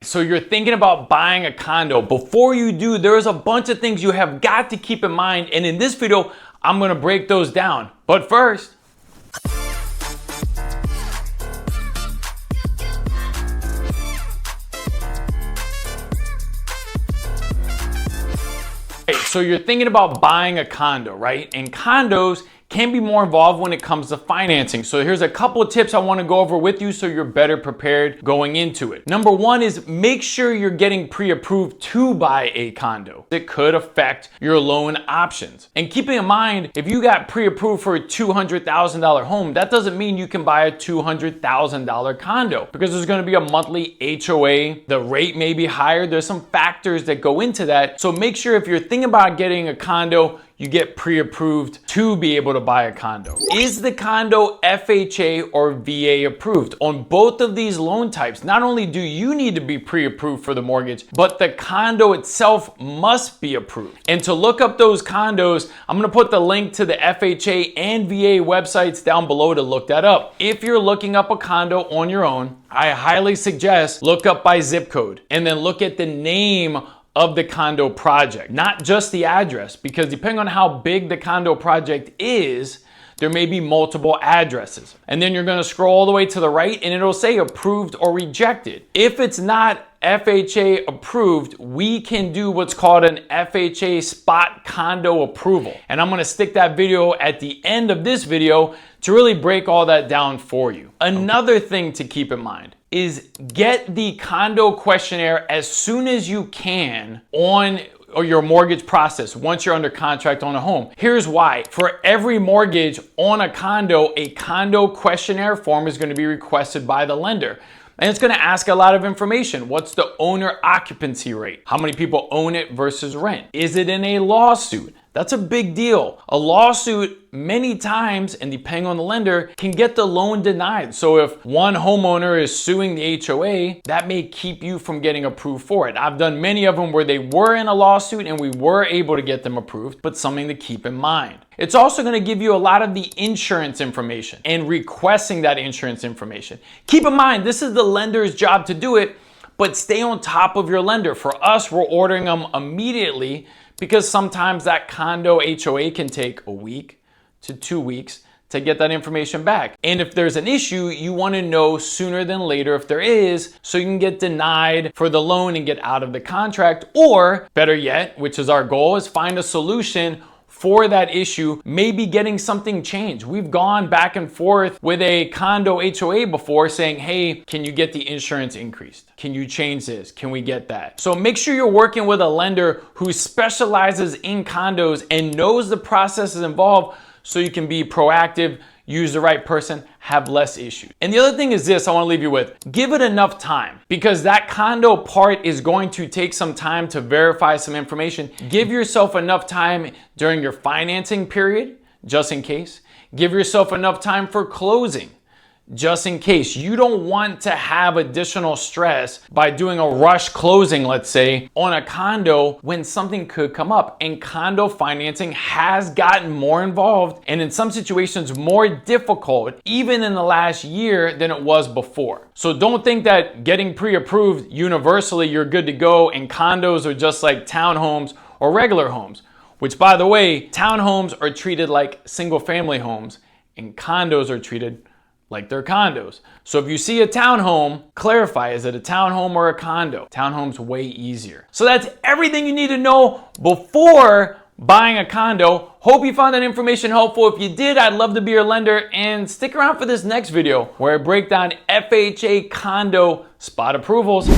So you're thinking about buying a condo. Before you do, there's a bunch of things you have got to keep in mind. And in this video, I'm gonna break those down. But first, so you're thinking about buying a condo, right? And condos can be more involved when it comes to financing. So here's a couple of tips I want to go over with you so you're better prepared going into it. Number one is make sure you're getting pre-approved to buy a condo. It could affect your loan options. And keeping in mind, if you got pre-approved for a $200,000 home, that doesn't mean you can buy a $200,000 condo because there's going to be a monthly HOA. The rate may be higher. There's some factors that go into that. So make sure if you're thinking about getting a condo, you get pre-approved to be able to buy a condo. Is the condo FHA or VA approved? On both of these loan types, not only do you need to be pre-approved for the mortgage, but the condo itself must be approved. And to look up those condos, I'm gonna put the link to the FHA and VA websites down below to look that up. If you're looking up a condo on your own, I highly suggest look up by zip code and then look at the name of the condo project, not just the address, because depending on how big the condo project is, there may be multiple addresses. And then you're gonna scroll all the way to the right and it'll say approved or rejected. If it's not FHA approved, we can do what's called an FHA spot condo approval. And I'm gonna stick that video at the end of this video to really break all that down for you. Another thing to keep in mind is get the condo questionnaire as soon as you can on your mortgage process once you're under contract on a home. Here's why. For every mortgage on a condo questionnaire form is going to be requested by the lender. And it's going to ask a lot of information. What's the owner occupancy rate? How many people own it versus rent? Is it in a lawsuit? That's a big deal. A lawsuit many times, and depending on the lender, can get the loan denied. So if one homeowner is suing the HOA, that may keep you from getting approved for it. I've done many of them where they were in a lawsuit and we were able to get them approved, but something to keep in mind. It's also going to give you a lot of the insurance information and requesting that insurance information. Keep in mind, this is the lender's job to do it, but stay on top of your lender. For us, we're ordering them immediately because sometimes that condo HOA can take a week to 2 weeks to get that information back. And if there's an issue, you want to know sooner than later if there is, so you can get denied for the loan and get out of the contract. Or better yet, which is our goal, is find a solution for that issue, maybe getting something changed. We've gone back and forth with a condo HOA before saying, hey, can you get the insurance increased? Can you change this? Can we get that? So make sure you're working with a lender who specializes in condos and knows the processes involved so you can be proactive, use the right person, have less issues. And the other thing is this I want to leave you with. Give it enough time because that condo part is going to take some time to verify some information. Give yourself enough time during your financing period, just in case. Give yourself enough time for closing, just in case. You don't want to have additional stress by doing a rush closing, let's say, on a condo when something could come up. And condo financing has gotten more involved and in some situations more difficult, even in the last year than it was before. So don't think that getting pre-approved universally, you're good to go, and condos are just like townhomes or regular homes, which by the way, townhomes are treated like single family homes and condos are treated like they're condos. So if you see a townhome, clarify, is it a townhome or a condo? Townhome's way easier. So that's everything you need to know before buying a condo. Hope you found that information helpful. If you did, I'd love to be your lender, and stick around for this next video where I break down FHA condo spot approvals.